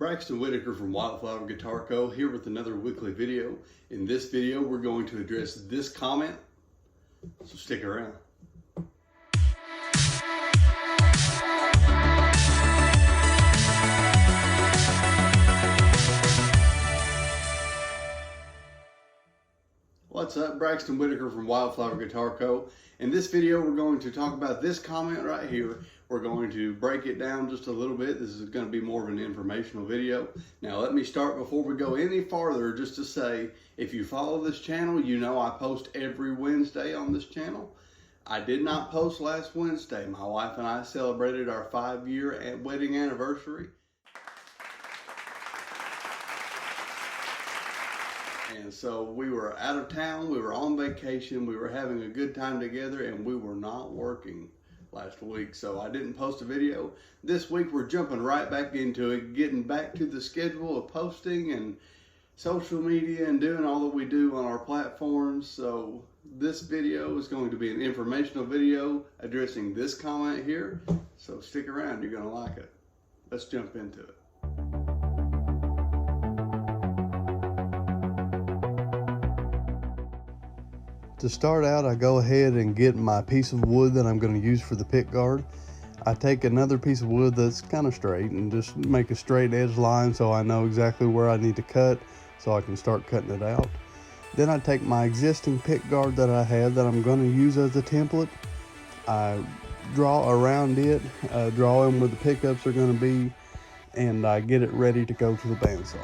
Braxton Whitaker from Wildflower Guitar Co. here with another weekly video. In this video, we're going to address this comment, so stick around. What's up? Braxton Whitaker from Wildflower Guitar Co. In this video, we're going to talk about this comment right here. We're going to break it down just a little bit. This is going to be more of an informational video. Now, let me start before we go any farther just to say, if you follow this channel, you know I post every Wednesday on this channel. I did not post last Wednesday. My wife and I celebrated our 5-year wedding anniversary. And so we were out of town, we were on vacation, we were having a good time together, and we were not working last week. So I didn't post a video. This week we're jumping right back into it, getting back to the schedule of posting and social media and doing all that we do on our platforms. So this video is going to be an informational video addressing this comment here. So stick around, you're gonna like it. Let's jump into it. To start out, I go ahead and get my piece of wood that I'm going to use for the pick guard. I take another piece of wood that's kind of straight and just make a straight edge line so I know exactly where I need to cut so I can start cutting it out. Then I take my existing pick guard that I have that I'm going to use as a template. I draw around it, draw in where the pickups are going to be, and I get it ready to go to the bandsaw.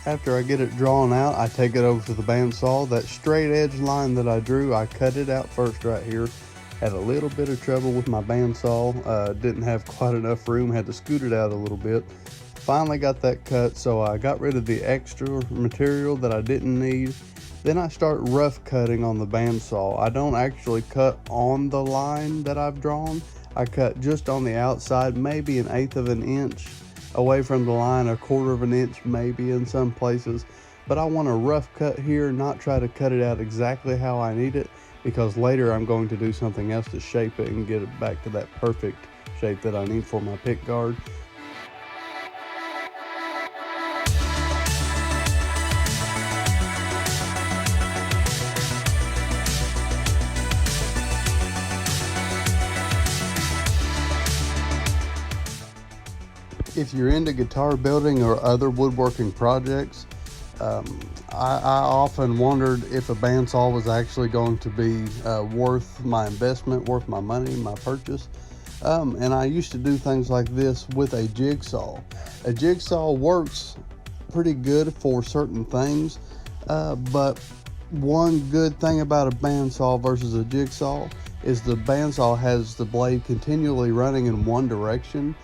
After I get it drawn out, I take it over to the bandsaw. That straight edge line that I drew, I cut it out first right here. Had a little bit of trouble with my bandsaw. Didn't have quite enough room, had to scoot it out a little bit. Finally got that cut, so I got rid of the extra material that I didn't need. Then I start rough cutting on the bandsaw. I don't actually cut on the line that I've drawn. I cut just on the outside, maybe 1/8 of an inch away from the line, 1/4 of an inch maybe in some places. But I want a rough cut here, not try to cut it out exactly how I need it, because later I'm going to do something else to shape it and get it back to that perfect shape that I need for my pick guard. If you're into guitar building or other woodworking projects, I often wondered if a bandsaw was actually going to be worth my investment, worth my money, my purchase. And I used to do things like this with a jigsaw. A jigsaw works pretty good for certain things, but one good thing about a bandsaw versus a jigsaw is the bandsaw has the blade continually running in one direction.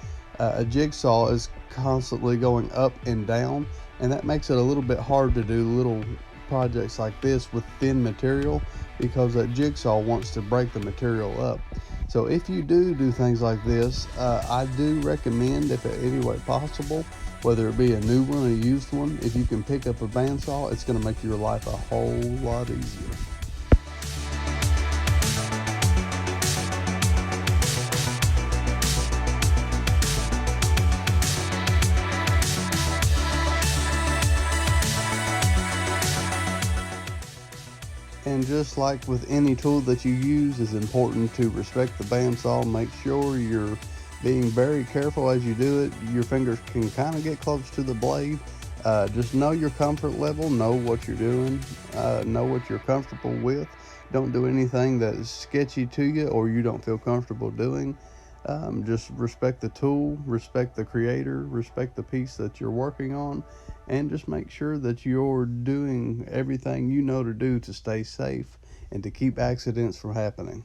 A jigsaw is constantly going up and down, and that makes it a little bit hard to do little projects like this with thin material, because that jigsaw wants to break the material up. So if you do things like this, I do recommend, if in any way possible, whether it be a new one or a used one, if you can pick up a bandsaw, it's going to make your life a whole lot easier. And just like with any tool that you use, it's important to respect the bandsaw. Make sure you're being very careful as you do it. Your fingers can kind of get close to the blade. Just know your comfort level, know what you're doing, know what you're comfortable with. Don't do anything that is sketchy to you or you don't feel comfortable doing. Just respect the tool, respect the creator, respect the piece that you're working on, and just make sure that you're doing everything you know to do to stay safe and to keep accidents from happening.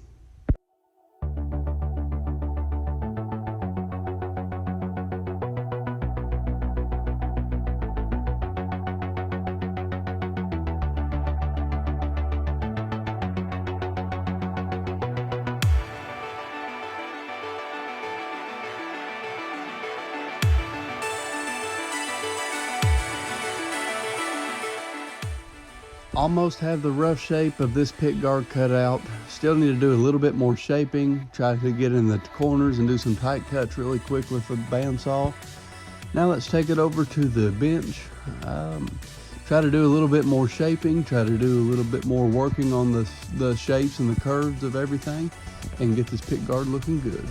Almost have the rough shape of this pick guard cut out. Still need to do a little bit more shaping, try to get in the corners and do some tight cuts really quick with the bandsaw. Now let's take it over to the bench. Try to do a little bit more shaping, try to do a little bit more working on the shapes and the curves of everything, and get this pick guard looking good.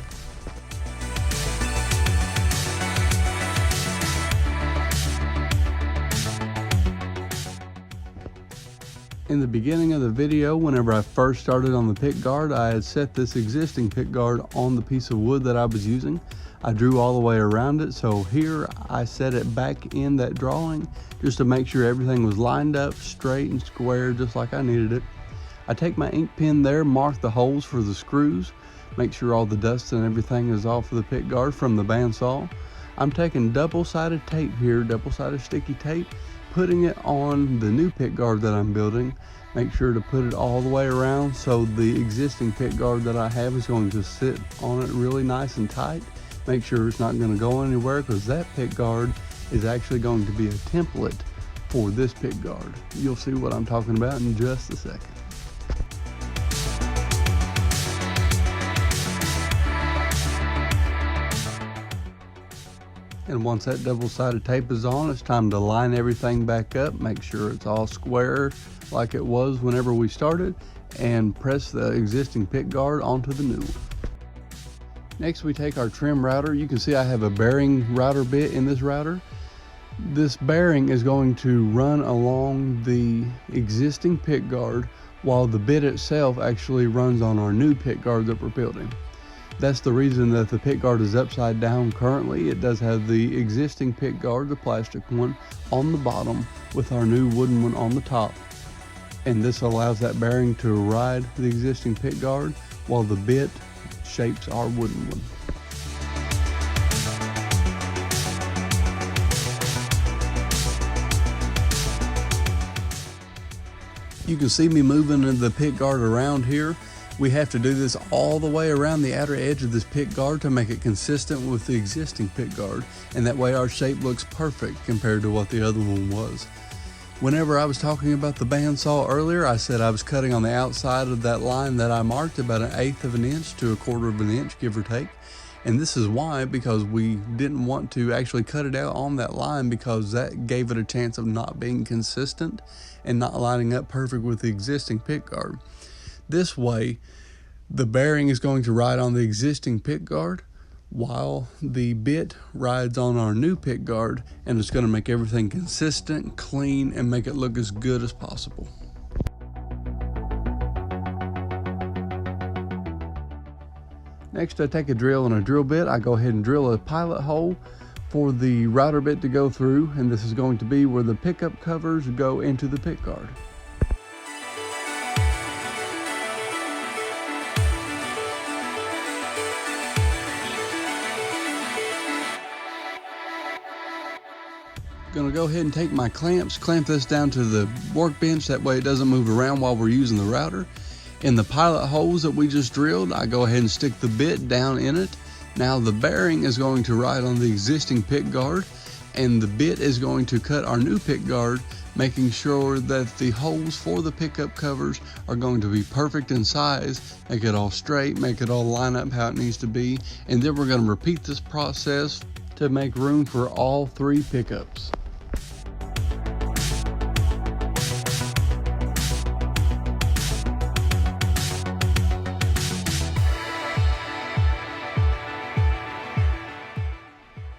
In the beginning of the video, whenever I first started on the pick guard, I had set this existing pick guard on the piece of wood that I was using. I drew all the way around it, so here I set it back in that drawing just to make sure everything was lined up straight and square just like I needed it. I take my ink pen there, mark the holes for the screws, make sure all the dust and everything is off of the pick guard from the bandsaw. I'm taking double-sided tape here, double-sided sticky tape, putting it on the new pick guard that I'm building. Make sure to put it all the way around so the existing pick guard that I have is going to sit on it really nice and tight. Make sure it's not going to go anywhere, because that pick guard is actually going to be a template for this pick guard. You'll see what I'm talking about in just a second. And once that double-sided tape is on, it's time to line everything back up, make sure it's all square like it was whenever we started, and press the existing pick guard onto the new one. Next, we take our trim router. You can see I have a bearing router bit in this router. This bearing is going to run along the existing pick guard, while the bit itself actually runs on our new pick guard that we're building. That's the reason that the pick guard is upside down currently. It does have the existing pick guard, the plastic one, on the bottom with our new wooden one on the top. And this allows that bearing to ride the existing pick guard while the bit shapes our wooden one. You can see me moving the pick guard around here. We have to do this all the way around the outer edge of this pick guard to make it consistent with the existing pick guard, and that way our shape looks perfect compared to what the other one was. Whenever I was talking about the bandsaw earlier, I said I was cutting on the outside of that line that I marked about 1/8 of an inch to 1/4 of an inch, give or take. And this is why, because we didn't want to actually cut it out on that line, because that gave it a chance of not being consistent and not lining up perfect with the existing pick guard. This way, the bearing is going to ride on the existing pick guard while the bit rides on our new pick guard, and it's going to make everything consistent, clean, and make it look as good as possible. Next, I take a drill and a drill bit. I go ahead and drill a pilot hole for the router bit to go through, and this is going to be where the pickup covers go into the pick guard. Gonna go ahead and take my clamps, clamp this down to the workbench, that way it doesn't move around while we're using the router. In the pilot holes that we just drilled, I go ahead and stick the bit down in it. Now the bearing is going to ride on the existing pick guard, and the bit is going to cut our new pick guard, making sure that the holes for the pickup covers are going to be perfect in size, make it all straight, make it all line up how it needs to be, and then we're going to repeat this process to make room for all 3 pickups.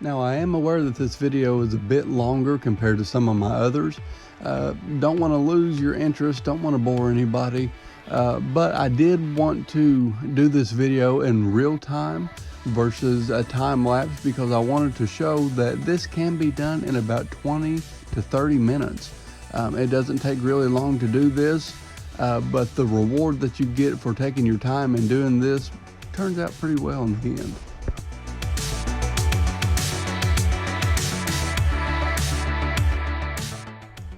Now, I am aware that this video is a bit longer compared to some of my others. Don't want to lose your interest, don't want to bore anybody, but I did want to do this video in real time versus a time lapse, because I wanted to show that this can be done in about 20 to 30 minutes. It doesn't take really long to do this, but the reward that you get for taking your time and doing this turns out pretty well in the end.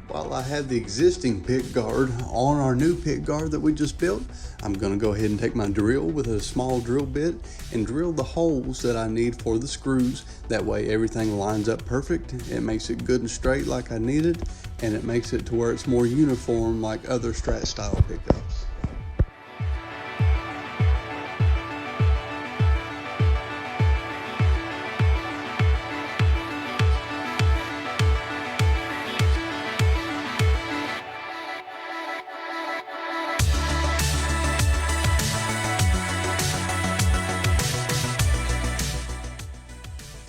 While I have the existing pick guard on our new pick guard that we just built, I'm going to go ahead and take my drill with a small drill bit and drill the holes that I need for the screws. That way everything lines up perfect. It makes it good and straight like I need it, and it makes it to where it's more uniform like other Strat style pickups.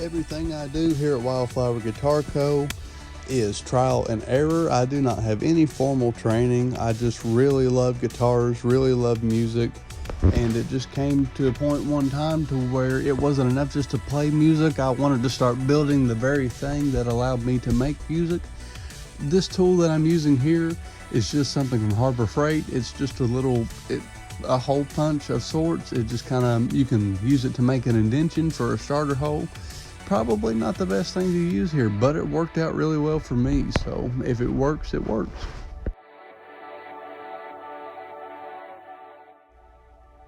Everything I do here at Wildflower Guitar Co. is trial and error. I do not have any formal training. I just really love guitars, really love music, and it just came to a point one time to where it wasn't enough just to play music. I wanted to start building the very thing that allowed me to make music. This tool that I'm using here is just something from Harbor Freight. It's just a hole punch of sorts. It just kind of, you can use it to make an indentation for a starter hole. Probably not the best thing to use here, but it worked out really well for me. So if it works, it works.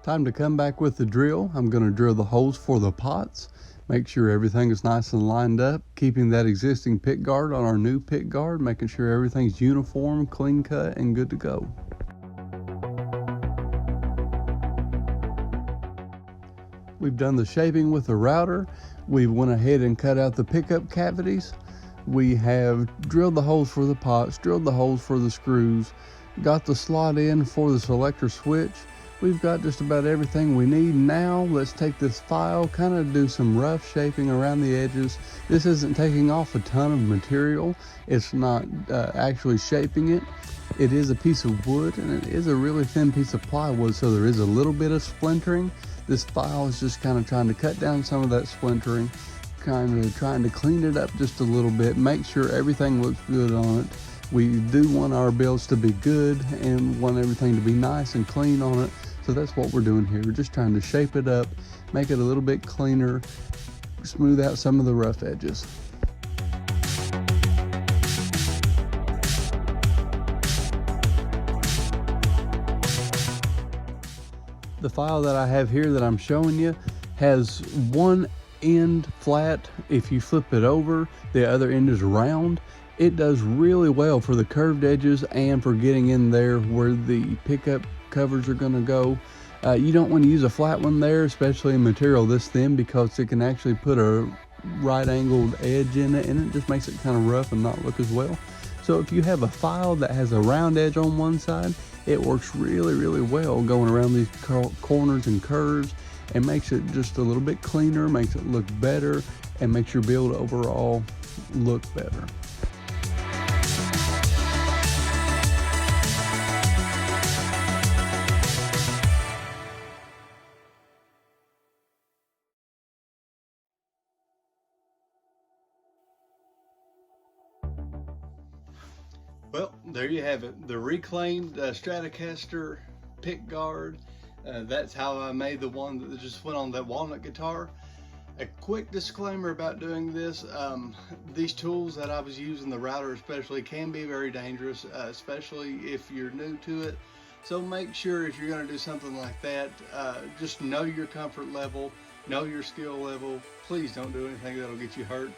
Time to come back with the drill. I'm going to drill the holes for the pots. Make sure everything is nice and lined up, keeping that existing pick guard on our new pick guard, making sure everything's uniform, clean cut, and good to go. We've done the shaping with the router. We went ahead and cut out the pickup cavities. We have drilled the holes for the pots, drilled the holes for the screws, got the slot in for the selector switch. We've got just about everything we need. Now let's take this file, kind of do some rough shaping around the edges. This isn't taking off a ton of material. It's not actually shaping it. It is a piece of wood, and it is a really thin piece of plywood, so there is a little bit of splintering. This file is just kind of trying to cut down some of that splintering, kind of trying to clean it up just a little bit, make sure everything looks good on it. We do want our builds to be good and want everything to be nice and clean on it. So that's what we're doing here. We're just trying to shape it up, make it a little bit cleaner, smooth out some of the rough edges. The file that I have here that I'm showing you has one end flat. If you flip it over, the other end is round. It does really well for the curved edges and for getting in there where the pickup covers are going to go. You don't want to use a flat one there, especially in material this thin, because it can actually put a right angled edge in it, and it just makes it kind of rough and not look as well. So if you have a file that has a round edge on one side, it works really well going around these corners and curves, and makes it just a little bit cleaner, makes it look better, and makes your build overall look better. Well, there you have it, the reclaimed Stratocaster pick guard. That's how I made the one that just went on that walnut guitar. A quick disclaimer about doing this, these tools that I was using, the router especially, can be very dangerous, especially if you're new to it. So make sure if you're going to do something like that, just know your comfort level, know your skill level. Please don't do anything that'll get you hurt.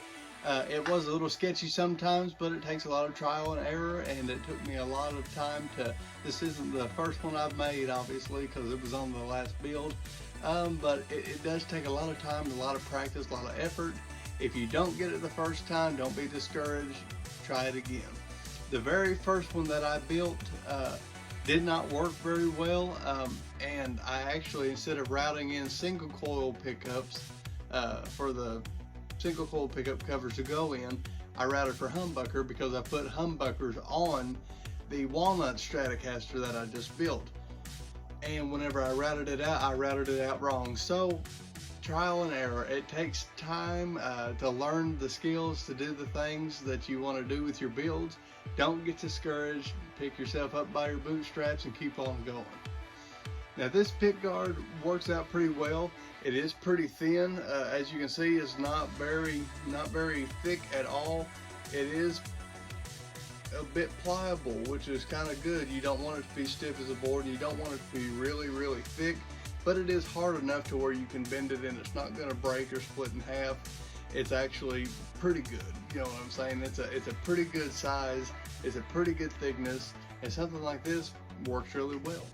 It was a little sketchy sometimes, but it takes a lot of trial and error, and it took me a lot of time to, this isn't the first one I've made, obviously, because it was on the last build, but it does take a lot of time, a lot of practice, a lot of effort. If you don't get it the first time, don't be discouraged, try it again. The very first one that I built did not work very well, and I actually, instead of routing in single coil pickups for the single coil pickup covers to go in, I routed for humbucker, because I put humbuckers on the Walnut Stratocaster that I just built. And whenever I routed it out wrong. So trial and error. It takes time to learn the skills to do the things that you want to do with your builds. Don't get discouraged. Pick yourself up by your bootstraps and keep on going. Now this pick guard works out pretty well. It is pretty thin. As you can see, it's not very thick at all. It is a bit pliable, which is kind of good. You don't want it to be stiff as a board, and you don't want it to be really thick, but it is hard enough to where you can bend it and it's not going to break or split in half. it's actually pretty good. You know what I'm saying? It's a pretty good size, it's a pretty good thickness, and something like this works really well.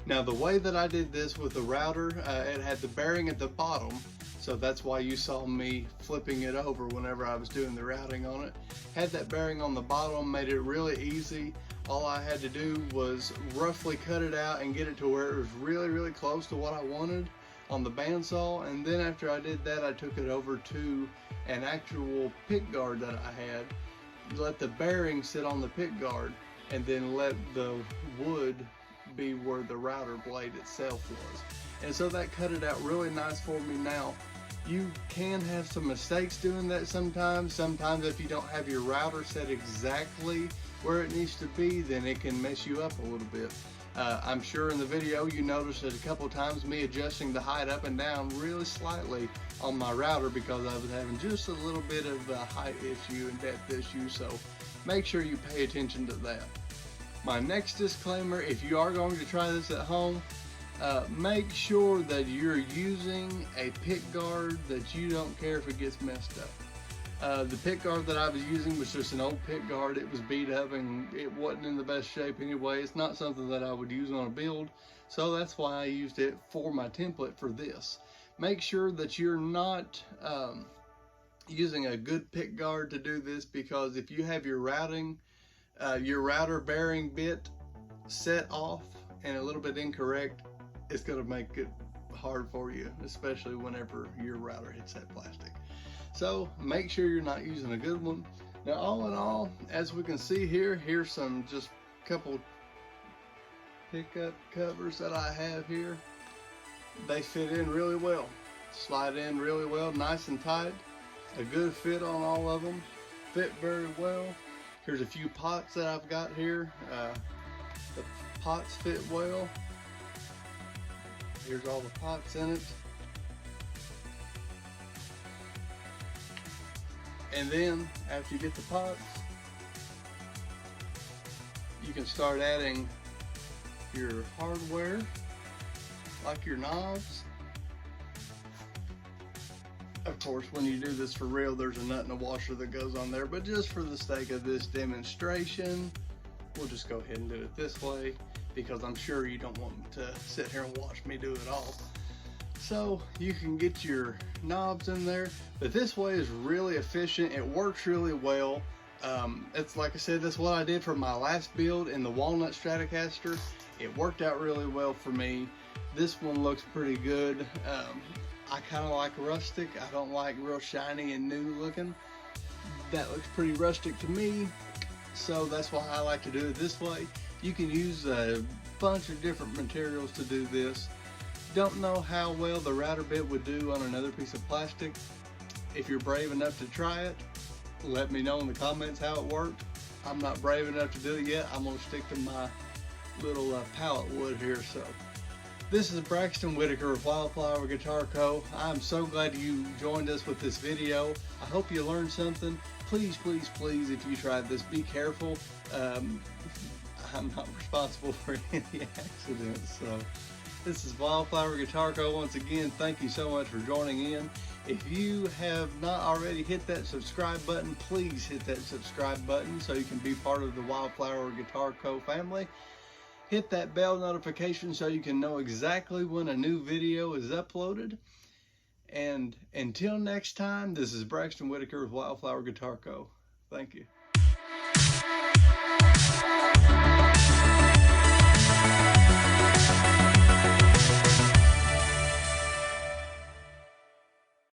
Now the way that I did this with the router, it had the bearing at the bottom, so that's why you saw me flipping it over whenever I was doing the routing on it. Had that bearing on the bottom, made it really easy. All I had to do was roughly cut it out and get it to where it was really close to what I wanted on the bandsaw, and then after I did that, I took it over to an actual pick guard that I had, let the bearing sit on the pick guard, and then let the wood be where the router blade itself was. And so that cut it out really nice for me. Now, you can have some mistakes doing that sometimes. Sometimes if you don't have your router set exactly where it needs to be, then it can mess you up a little bit. I'm sure in the video you noticed it a couple times, me adjusting the height up and down really slightly on my router because I was having just a little bit of a height issue and depth issue, so make sure you pay attention to that. My next disclaimer, if you are going to try this at home, make sure that you're using a pick guard that you don't care if it gets messed up. The pick guard that I was using was just an old pick guard. It was beat up and it wasn't in the best shape anyway. It's not something that I would use on a build, so that's why I used it for my template for this. Make sure that you're not using a good pick guard to do this, because if you have your router bearing bit set off and a little bit incorrect, it's going to make it hard for you, especially whenever your router hits that plastic. So make sure you're not using a good one. Now all in all, as we can see here, here's some just couple pickup covers that I have here. They fit in really well, slide in really well, nice and tight, a good fit on all of them, fit very well. Here's a few pots that I've got here. The pots fit well. Here's all the pots in it. And then after you get the pots, you can start adding your hardware, like your knobs. Of course, when you do this for real, there's a nut and a washer that goes on there, but just for the sake of this demonstration, we'll just go ahead and do it this way, because I'm sure you don't want to sit here and watch me do it all. So you can get your knobs in there, but this way is really efficient. It works really well. It's like I said, that's what I did for my last build in the Walnut Stratocaster. It worked out really well for me. This one looks pretty good. I kind of like rustic. I don't like real shiny and new looking. That looks pretty rustic to me, so that's why I like to do it this way. You can use a bunch of different materials to do this. Don't know how well the router bit would do on another piece of plastic. If you're brave enough to try it, let me know in the comments how it worked. I'm not brave enough to do it yet. I'm gonna stick to my little pallet wood here. So this is Braxton Whitaker of Wildflower Guitar Co. I'm so glad you joined us with this video. I hope you learned something. Please, please, please, if you tried this, be careful. I'm not responsible for any accidents. So this is Wildflower Guitar Co. Once again, thank you so much for joining in. If you have not already hit that subscribe button, please hit that subscribe button so you can be part of the Wildflower Guitar Co. family. Hit that bell notification so you can know exactly when a new video is uploaded. And until next time, this is Braxton Whitaker with Wildflower Guitar Co. Thank you.